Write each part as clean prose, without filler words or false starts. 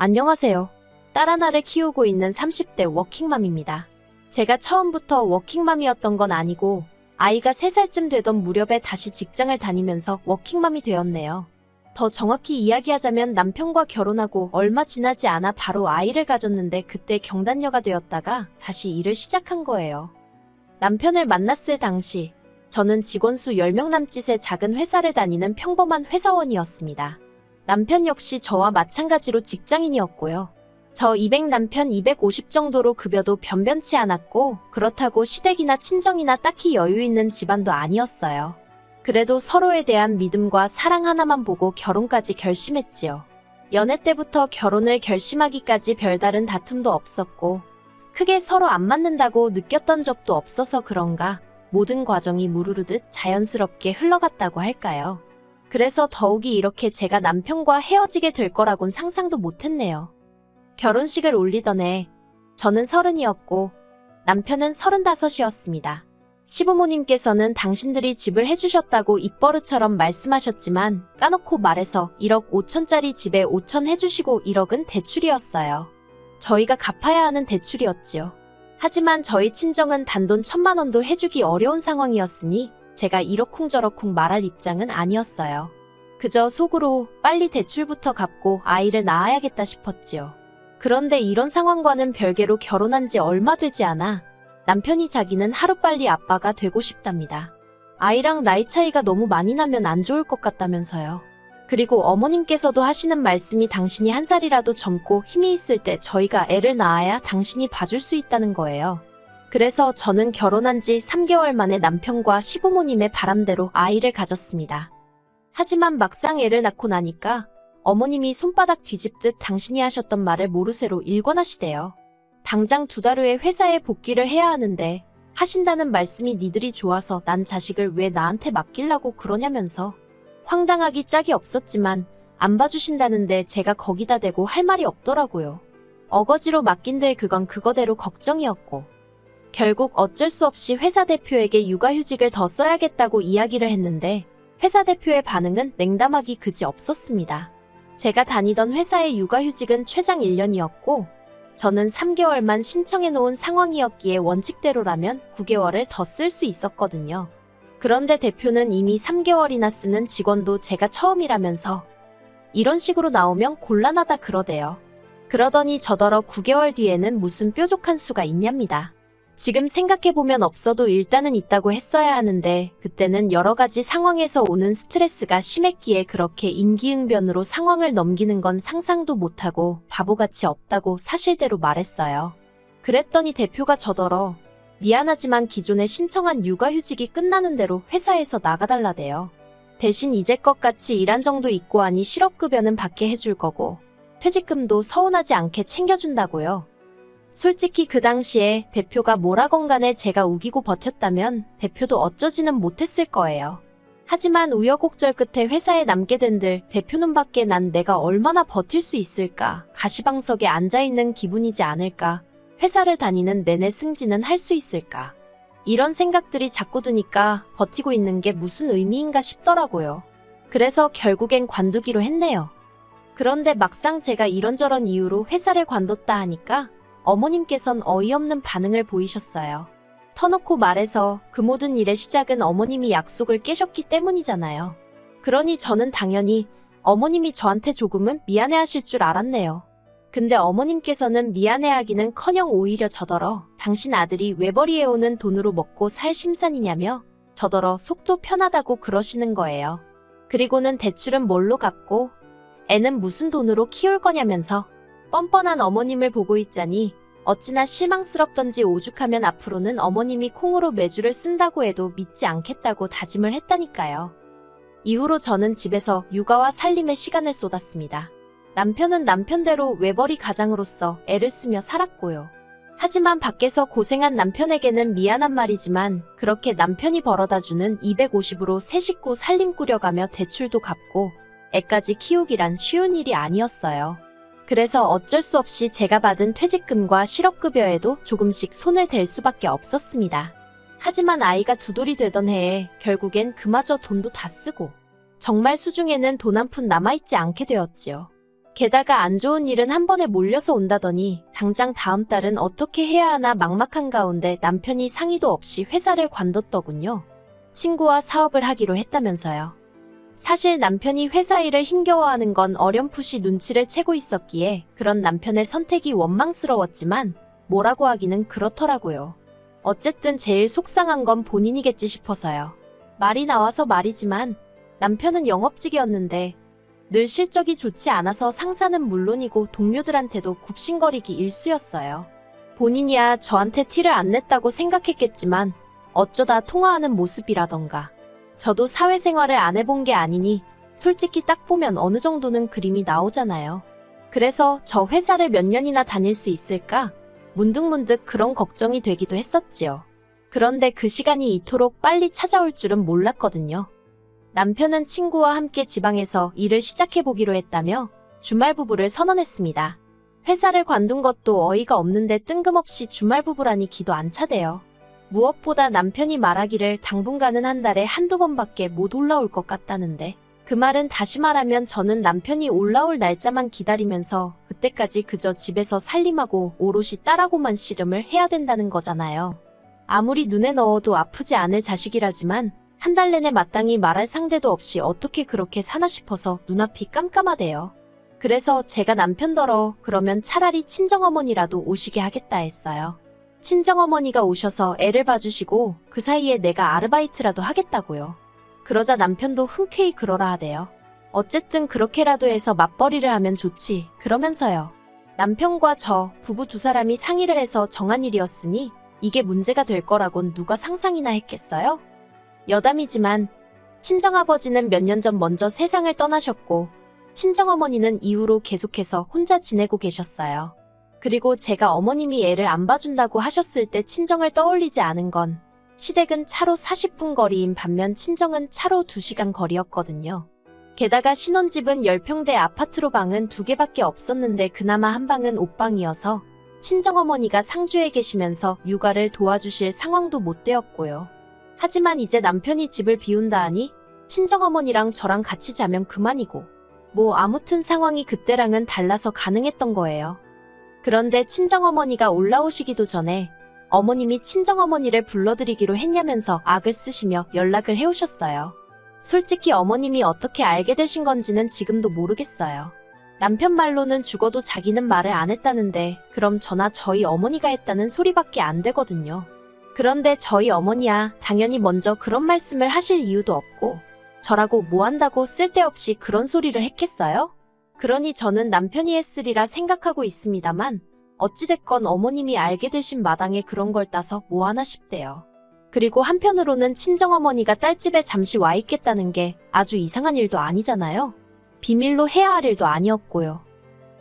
안녕하세요. 딸 하나를 키우고 있는 30대 워킹맘입니다. 제가 처음부터 워킹맘이었던 건 아니고 아이가 3살쯤 되던 무렵에 다시 직장을 다니면서 워킹맘이 되었네요. 더 정확히 이야기하자면 남편과 결혼하고 얼마 지나지 않아 바로 아이를 가졌는데 그때 경단녀가 되었다가 다시 일을 시작한 거예요. 남편을 만났을 당시 저는 직원 수 10명 남짓의 작은 회사를 다니는 평범한 회사원이었습니다. 남편 역시 저와 마찬가지로 직장인이었고요. 저 200 남편 250 정도로 급여도 변변치 않았고 그렇다고 시댁이나 친정이나 딱히 여유 있는 집안도 아니었어요. 그래도 서로에 대한 믿음과 사랑 하나만 보고 결혼까지 결심했지요. 연애 때부터 결혼을 결심하기까지 별다른 다툼도 없었고 크게 서로 안 맞는다고 느꼈던 적도 없어서 그런가 모든 과정이 무르르듯 자연스럽게 흘러갔다고 할까요? 그래서 더욱이 이렇게 제가 남편과 헤어지게 될 거라곤 상상도 못했네요. 결혼식을 올리던 해 저는 30이었고 남편은 35이었습니다. 시부모님께서는 당신들이 집을 해주셨다고 입버릇처럼 말씀하셨지만 까놓고 말해서 1억 5천짜리 집에 5천 해주시고 1억은 대출이었어요. 저희가 갚아야 하는 대출이었지요. 하지만 저희 친정은 단돈 1,000만 원도 해주기 어려운 상황이었으니 제가 이러쿵저러쿵 말할 입장은 아니었어요. 그저 속으로 빨리 대출부터 갚고 아이를 낳아야겠다 싶었지요. 그런데 이런 상황과는 별개로 결혼한 지 얼마 되지 않아 남편이 자기는 하루빨리 아빠가 되고 싶답니다. 아이랑 나이 차이가 너무 많이 나면 안 좋을 것 같다면서요. 그리고 어머님께서도 하시는 말씀이 당신이 1살이라도 젊고 힘이 있을 때 저희가 애를 낳아야 당신이 봐줄 수 있다는 거예요. 그래서 저는 결혼한 지 3개월 만에 남편과 시부모님의 바람대로 아이를 가졌습니다. 하지만 막상 애를 낳고 나니까 어머님이 손바닥 뒤집듯 당신이 하셨던 말을 모르쇠로 일관하시대요. 당장 2달 후에 회사에 복귀를 해야 하는데 하신다는 말씀이 니들이 좋아서 난 자식을 왜 나한테 맡기려고 그러냐면서 황당하기 짝이 없었지만 안 봐주신다는데 제가 거기다 대고 할 말이 없더라고요. 어거지로 맡긴들 그건 그거대로 걱정이었고 결국 어쩔 수 없이 회사 대표에게 육아휴직을 더 써야겠다고 이야기를 했는데 회사 대표의 반응은 냉담하기 그지 없었습니다. 제가 다니던 회사의 육아휴직은 최장 1년이었고 저는 3개월만 신청해 놓은 상황이었기에 원칙대로라면 9개월을 더 쓸 수 있었거든요. 그런데 대표는 이미 3개월이나 쓰는 직원도 제가 처음이라면서 이런 식으로 나오면 곤란하다 그러대요. 그러더니 저더러 9개월 뒤에는 무슨 뾰족한 수가 있냐입니다. 지금 생각해보면 없어도 일단은 있다고 했어야 하는데 그때는 여러 가지 상황에서 오는 스트레스가 심했기에 그렇게 임기응변으로 상황을 넘기는 건 상상도 못하고 바보같이 없다고 사실대로 말했어요. 그랬더니 대표가 저더러 미안하지만 기존에 신청한 육아휴직이 끝나는 대로 회사에서 나가달라대요. 대신 이제껏 같이 일한 정도 있고 하니 실업급여는 받게 해줄 거고 퇴직금도 서운하지 않게 챙겨준다고요. 솔직히 그 당시에 대표가 뭐라건 간에 제가 우기고 버텼다면 대표도 어쩌지는 못했을 거예요. 하지만 우여곡절 끝에 회사에 남게 된들 대표 눈밖에 난 내가 얼마나 버틸 수 있을까, 가시방석에 앉아있는 기분이지 않을까, 회사를 다니는 내내 승진은 할 수 있을까. 이런 생각들이 자꾸 드니까 버티고 있는 게 무슨 의미인가 싶더라고요. 그래서 결국엔 관두기로 했네요. 그런데 막상 제가 이런저런 이유로 회사를 관뒀다 하니까 어머님께선 어이없는 반응을 보이셨어요. 터놓고 말해서 그 모든 일의 시작은 어머님이 약속을 깨셨기 때문이잖아요. 그러니 저는 당연히 어머님이 저한테 조금은 미안해하실 줄 알았네요. 근데 어머님께서는 미안해하기는커녕 오히려 저더러 당신 아들이 외벌이해오는 돈으로 먹고 살 심산이냐며 저더러 속도 편하다고 그러시는 거예요. 그리고는 대출은 뭘로 갚고 애는 무슨 돈으로 키울 거냐면서 뻔뻔한 어머님을 보고 있자니 어찌나 실망스럽던지 오죽하면 앞으로는 어머님이 콩으로 매주를 쓴다고 해도 믿지 않겠다고 다짐을 했다니까요. 이후로 저는 집에서 육아와 살림에 시간을 쏟았습니다. 남편은 남편대로 외벌이 가장으로서 애를 쓰며 살았고요. 하지만 밖에서 고생한 남편에게는 미안한 말이지만 그렇게 남편이 벌어다주는 250으로 새 식구 살림 꾸려가며 대출도 갚고 애까지 키우기란 쉬운 일이 아니었어요. 그래서 어쩔 수 없이 제가 받은 퇴직금과 실업급여에도 조금씩 손을 댈 수밖에 없었습니다. 하지만 아이가 2돌이 되던 해에 결국엔 그마저 돈도 다 쓰고 정말 수중에는 돈 한 푼 남아있지 않게 되었지요. 게다가 안 좋은 일은 한 번에 몰려서 온다더니 당장 다음 달은 어떻게 해야 하나 막막한 가운데 남편이 상의도 없이 회사를 관뒀더군요. 친구와 사업을 하기로 했다면서요. 사실 남편이 회사 일을 힘겨워하는 건 어렴풋이 눈치를 채고 있었기에 그런 남편의 선택이 원망스러웠지만 뭐라고 하기는 그렇더라고요. 어쨌든 제일 속상한 건 본인이겠지 싶어서요. 말이 나와서 말이지만 남편은 영업직이었는데 늘 실적이 좋지 않아서 상사는 물론이고 동료들한테도 굽신거리기 일쑤였어요. 본인이야 저한테 티를 안 냈다고 생각했겠지만 어쩌다 통화하는 모습이라던가 저도 사회생활을 안 해본 게 아니니 솔직히 딱 보면 어느 정도는 그림이 나오잖아요. 그래서 저 회사를 몇 년이나 다닐 수 있을까? 문득문득 그런 걱정이 되기도 했었지요. 그런데 그 시간이 이토록 빨리 찾아올 줄은 몰랐거든요. 남편은 친구와 함께 지방에서 일을 시작해보기로 했다며 주말 부부를 선언했습니다. 회사를 관둔 것도 어이가 없는데 뜬금없이 주말 부부라니 기도 안 차대요. 무엇보다 남편이 말하기를 당분간은 한 달에 한두 번밖에 못 올라올 것 같다는데 그 말은 다시 말하면 저는 남편이 올라올 날짜만 기다리면서 그때까지 그저 집에서 살림하고 오롯이 딸하고만 씨름을 해야 된다는 거잖아요. 아무리 눈에 넣어도 아프지 않을 자식이라지만 한 달 내내 마땅히 말할 상대도 없이 어떻게 그렇게 사나 싶어서 눈앞이 깜깜하대요. 그래서 제가 남편더러 그러면 차라리 친정어머니라도 오시게 하겠다 했어요. 친정어머니가 오셔서 애를 봐주시고 그 사이에 내가 아르바이트라도 하겠다고요. 그러자 남편도 흔쾌히 그러라 하대요. 어쨌든 그렇게라도 해서 맞벌이를 하면 좋지 그러면서요. 남편과 저 부부 두 사람이 상의를 해서 정한 일이었으니 이게 문제가 될 거라곤 누가 상상이나 했겠어요? 여담이지만 친정아버지는 몇 년 전 먼저 세상을 떠나셨고 친정어머니는 이후로 계속해서 혼자 지내고 계셨어요. 그리고 제가 어머님이 애를 안 봐준다고 하셨을 때 친정을 떠올리지 않은 건 시댁은 차로 40분 거리인 반면 친정은 차로 2시간 거리였거든요. 게다가 신혼집은 10평대 아파트로 방은 2개밖에 없었는데 그나마 한 방은 옷방이어서 친정어머니가 상주에 계시면서 육아를 도와주실 상황도 못 되었고요. 하지만 이제 남편이 집을 비운다 하니 친정어머니랑 저랑 같이 자면 그만이고 뭐 아무튼 상황이 그때랑은 달라서 가능했던 거예요. 그런데 친정어머니가 올라오시기도 전에 어머님이 친정어머니를 불러드리기로 했냐면서 악을 쓰시며 연락을 해오셨어요. 솔직히 어머님이 어떻게 알게 되신 건지는 지금도 모르겠어요. 남편 말로는 죽어도 자기는 말을 안 했다는데 그럼 저나 저희 어머니가 했다는 소리밖에 안 되거든요. 그런데 저희 어머니야 당연히 먼저 그런 말씀을 하실 이유도 없고 저라고 뭐 한다고 쓸데없이 그런 소리를 했겠어요? 그러니 저는 남편이 했으리라 생각하고 있습니다만 어찌됐건 어머님이 알게 되신 마당에 그런 걸 따서 뭐 하나 싶대요. 그리고 한편으로는 친정어머니가 딸집에 잠시 와 있겠다는 게 아주 이상한 일도 아니잖아요. 비밀로 해야 할 일도 아니었고요.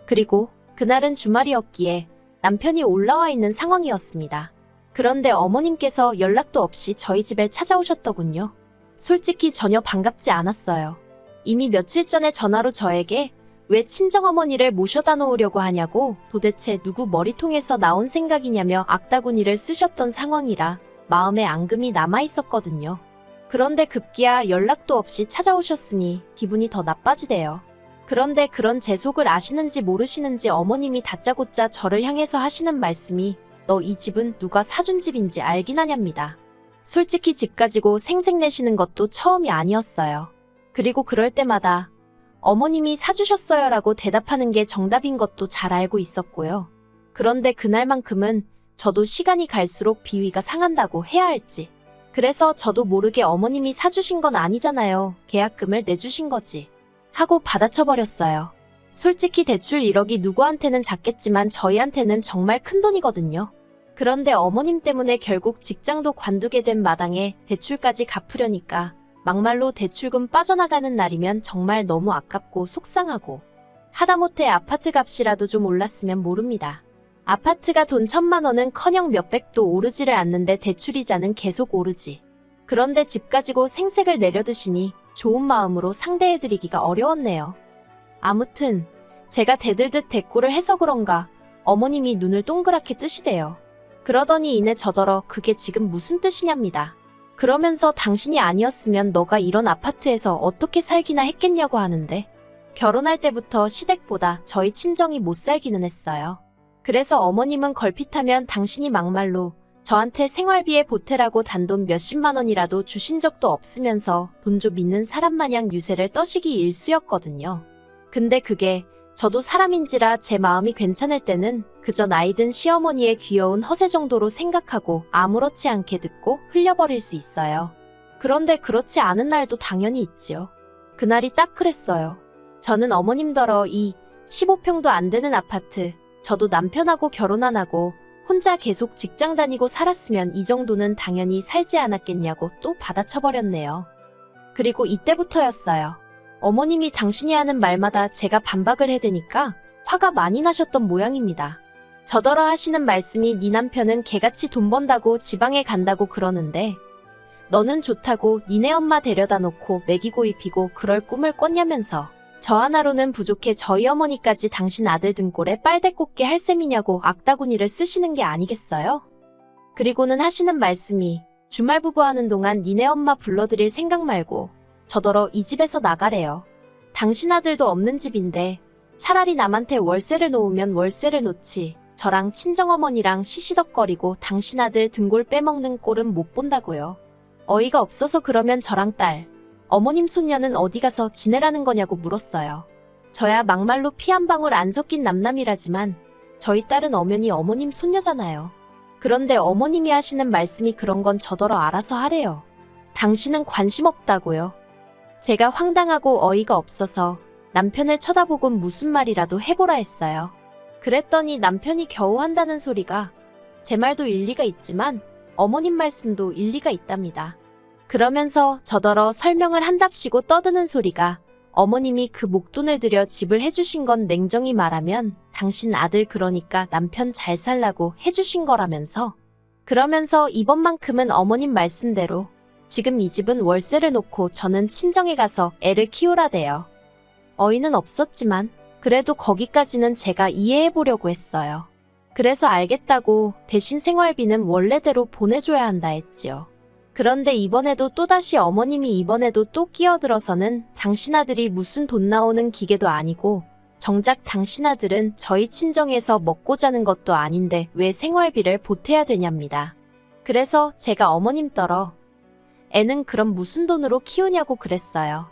그리고 그날은 주말이었기에 남편이 올라와 있는 상황이었습니다. 그런데 어머님께서 연락도 없이 저희 집에 찾아오셨더군요. 솔직히 전혀 반갑지 않았어요. 이미 며칠 전에 전화로 저에게 왜 친정어머니를 모셔다 놓으려고 하냐고 도대체 누구 머리통에서 나온 생각이냐며 악다구니를 쓰셨던 상황이라 마음에 앙금이 남아있었거든요. 그런데 급기야 연락도 없이 찾아오셨으니 기분이 더 나빠지대요. 그런데 그런 제 속을 아시는지 모르시는지 어머님이 다짜고짜 저를 향해서 하시는 말씀이 너 이 집은 누가 사준 집인지 알긴 하냐입니다. 솔직히 집 가지고 생색내시는 것도 처음이 아니었어요. 그리고 그럴 때마다 어머님이 사주셨어요 라고 대답하는 게 정답인 것도 잘 알고 있었고요. 그런데 그날만큼은 저도 시간이 갈수록 비위가 상한다고 해야 할지. 그래서 저도 모르게 어머님이 사주신 건 아니잖아요. 계약금을 내주신 거지. 하고 받아쳐버렸어요. 솔직히 대출 1억이 누구한테는 작겠지만 저희한테는 정말 큰 돈이거든요. 그런데 어머님 때문에 결국 직장도 관두게 된 마당에 대출까지 갚으려니까 막말로 대출금 빠져나가는 날이면 정말 너무 아깝고 속상하고 하다못해 아파트 값이라도 좀 올랐으면 모릅니다. 아파트가 돈 1,000만 원은커녕 몇백도 오르지를 않는데 대출이자는 계속 오르지. 그런데 집 가지고 생색을 내려드시니 좋은 마음으로 상대해드리기가 어려웠네요. 아무튼 제가 대들듯 대꾸를 해서 그런가 어머님이 눈을 동그랗게 뜨시대요. 그러더니 이내 저더러 그게 지금 무슨 뜻이냐입니다. 그러면서 당신이 아니었으면 너가 이런 아파트에서 어떻게 살기나 했겠냐고 하는데 결혼할 때부터 시댁보다 저희 친정이 못 살기는 했어요. 그래서 어머님은 걸핏하면 당신이 막말로 저한테 생활비에 보태라고 단돈 몇십만 원이라도 주신 적도 없으면서 돈 좀 있는 사람 마냥 유세를 떠시기 일쑤였거든요. 근데 그게 저도 사람인지라 제 마음이 괜찮을 때는 그저 나이든 시어머니의 귀여운 허세 정도로 생각하고 아무렇지 않게 듣고 흘려버릴 수 있어요. 그런데 그렇지 않은 날도 당연히 있지요. 그날이 딱 그랬어요. 저는 어머님더러 이 15평도 안 되는 아파트, 저도 남편하고 결혼 안 하고 혼자 계속 직장 다니고 살았으면 이 정도는 당연히 살지 않았겠냐고 또 받아쳐버렸네요. 그리고 이때부터였어요. 어머님이 당신이 하는 말마다 제가 반박을 해대니까 화가 많이 나셨던 모양입니다. 저더러 하시는 말씀이 네 남편은 개같이 돈 번다고 지방에 간다고 그러는데 너는 좋다고 니네 엄마 데려다 놓고 먹이고 입히고 그럴 꿈을 꿨냐면서 저 하나로는 부족해 저희 어머니까지 당신 아들 등골에 빨대 꽂게 할 셈이냐고 악다구니를 쓰시는 게 아니겠어요? 그리고는 하시는 말씀이 주말 부부하는 동안 니네 엄마 불러드릴 생각 말고 저더러 이 집에서 나가래요. 당신 아들도 없는 집인데 차라리 남한테 월세를 놓으면 월세를 놓지 저랑 친정어머니랑 시시덕거리고 당신 아들 등골 빼먹는 꼴은 못 본다고요. 어이가 없어서 그러면 저랑 딸, 어머님 손녀는 어디 가서 지내라는 거냐고 물었어요. 저야 막말로 피 한 방울 안 섞인 남남이라지만 저희 딸은 엄연히 어머님 손녀잖아요. 그런데 어머님이 하시는 말씀이 그런 건 저더러 알아서 하래요. 당신은 관심 없다고요. 제가 황당하고 어이가 없어서 남편을 쳐다보곤 무슨 말이라도 해보라 했어요. 그랬더니 남편이 겨우 한다는 소리가 제 말도 일리가 있지만 어머님 말씀도 일리가 있답니다. 그러면서 저더러 설명을 한답시고 떠드는 소리가 어머님이 그 목돈을 들여 집을 해주신 건 냉정히 말하면 당신 아들 그러니까 남편 잘 살라고 해주신 거라면서 그러면서 이번만큼은 어머님 말씀대로 지금 이 집은 월세를 놓고 저는 친정에 가서 애를 키우라대요. 어이는 없었지만 그래도 거기까지는 제가 이해해보려고 했어요. 그래서 알겠다고 대신 생활비는 원래대로 보내줘야 한다 했지요. 그런데 이번에도 또다시 어머님이 이번에도 또 끼어들어서는 당신 아들이 무슨 돈 나오는 기계도 아니고 정작 당신 아들은 저희 친정에서 먹고 자는 것도 아닌데 왜 생활비를 보태야 되냐입니다. 그래서 제가 어머님 떨어 애는 그럼 무슨 돈으로 키우냐고 그랬어요.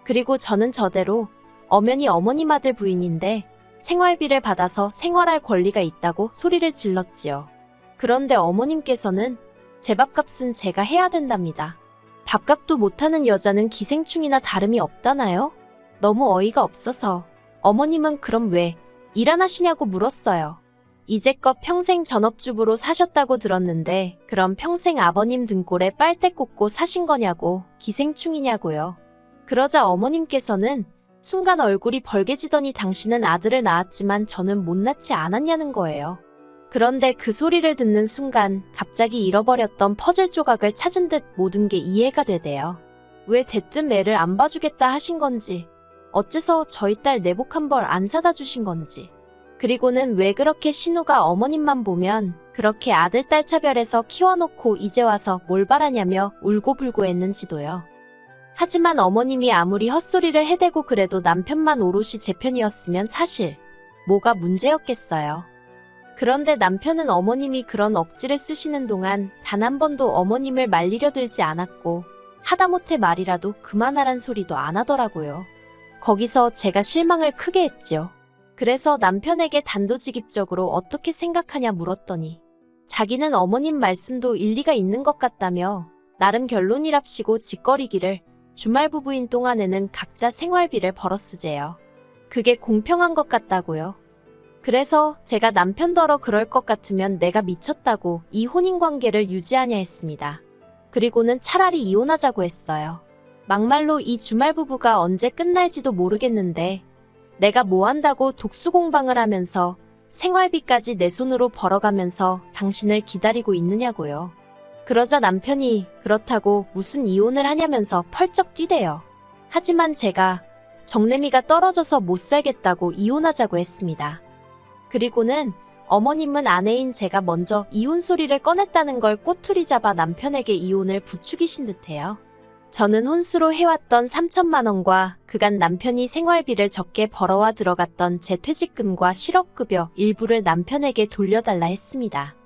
그리고 저는 저대로 엄연히 어머님 아들 부인인데 생활비를 받아서 생활할 권리가 있다고 소리를 질렀지요. 그런데 어머님께서는 제 밥값은 제가 해야 된답니다. 밥값도 못하는 여자는 기생충이나 다름이 없다나요? 너무 어이가 없어서 어머님은 그럼 왜 일 안 하시냐고 물었어요. 이제껏 평생 전업주부로 사셨다고 들었는데 그럼 평생 아버님 등골에 빨대 꽂고 사신 거냐고 기생충이냐고요. 그러자 어머님께서는 순간 얼굴이 벌개지더니 당신은 아들을 낳았지만 저는 못 낳지 않았냐는 거예요. 그런데 그 소리를 듣는 순간 갑자기 잃어버렸던 퍼즐 조각을 찾은 듯 모든 게 이해가 되대요. 왜 대뜸 애를 안 봐주겠다 하신 건지, 어째서 저희 딸 내복 한 벌 안 사다 주신 건지, 그리고는 왜 그렇게 신우가 어머님만 보면 그렇게 아들 딸 차별해서 키워놓고 이제 와서 뭘 바라냐며 울고불고 했는지도요. 하지만 어머님이 아무리 헛소리를 해대고 그래도 남편만 오롯이 제 편이었으면 사실 뭐가 문제였겠어요. 그런데 남편은 어머님이 그런 억지를 쓰시는 동안 단 한 번도 어머님을 말리려 들지 않았고 하다못해 말이라도 그만하란 소리도 안 하더라고요. 거기서 제가 실망을 크게 했지요. 그래서 남편에게 단도직입적으로 어떻게 생각하냐 물었더니 자기는 어머님 말씀도 일리가 있는 것 같다며 나름 결론이랍시고 짓거리기를 주말 부부인 동안에는 각자 생활비를 벌어 쓰재요. 그게 공평한 것 같다고요. 그래서 제가 남편더러 그럴 것 같으면 내가 미쳤다고 이 혼인관계를 유지하냐 했습니다. 그리고는 차라리 이혼하자고 했어요. 막말로 이 주말 부부가 언제 끝날지도 모르겠는데 내가 뭐 한다고 독수공방을 하면서 생활비까지 내 손으로 벌어가면서 당신을 기다리고 있느냐고요. 그러자 남편이 그렇다고 무슨 이혼을 하냐면서 펄쩍 뛰대요. 하지만 제가 정내미가 떨어져서 못 살겠다고 이혼하자고 했습니다. 그리고는 어머님은 아내인 제가 먼저 이혼 소리를 꺼냈다는 걸 꼬투리 잡아 남편에게 이혼을 부추기신 듯해요. 저는 혼수로 해왔던 3천만 원과 그간 남편이 생활비를 적게 벌어와 들어갔던 제 퇴직금과 실업급여 일부를 남편에게 돌려달라 했습니다.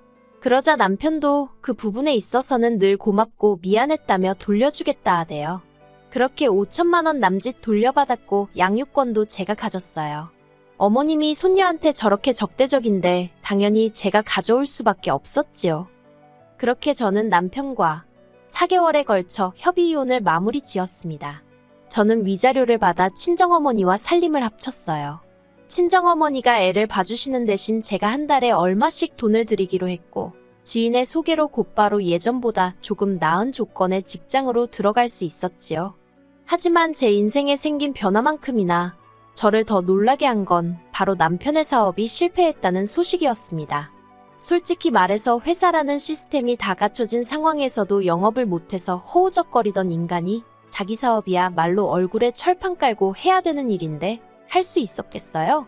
그러자 남편도 그 부분에 있어서는 늘 고맙고 미안했다며 돌려주겠다 하대요. 그렇게 5천만 원 남짓 돌려받았고 양육권도 제가 가졌어요. 어머님이 손녀한테 저렇게 적대적인데 당연히 제가 가져올 수밖에 없었지요. 그렇게 저는 남편과 4개월에 걸쳐 협의이혼을 마무리 지었습니다. 저는 위자료를 받아 친정어머니와 살림을 합쳤어요. 친정어머니가 애를 봐주시는 대신 제가 한 달에 얼마씩 돈을 드리기로 했고 지인의 소개로 곧바로 예전보다 조금 나은 조건의 직장으로 들어갈 수 있었지요. 하지만 제 인생에 생긴 변화만큼이나 저를 더 놀라게 한 건 바로 남편의 사업이 실패했다는 소식이었습니다. 솔직히 말해서 회사라는 시스템이 다 갖춰진 상황에서도 영업을 못해서 허우적거리던 인간이 자기 사업이야 말로 얼굴에 철판 깔고 해야 되는 일인데 할 수 있었겠어요?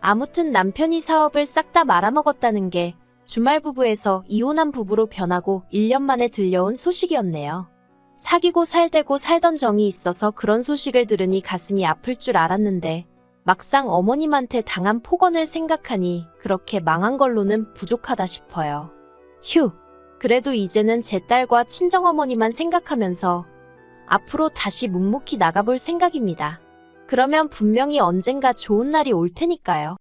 아무튼 남편이 사업을 싹 다 말아먹었다는 게 주말 부부에서 이혼한 부부로 변하고 1년 만에 들려온 소식이었네요. 사귀고 살대고 살던 정이 있어서 그런 소식을 들으니 가슴이 아플 줄 알았는데 막상 어머님한테 당한 폭언을 생각하니 그렇게 망한 걸로는 부족하다 싶어요. 휴, 그래도 이제는 제 딸과 친정어머니만 생각하면서 앞으로 다시 묵묵히 나가볼 생각입니다. 그러면 분명히 언젠가 좋은 날이 올 테니까요.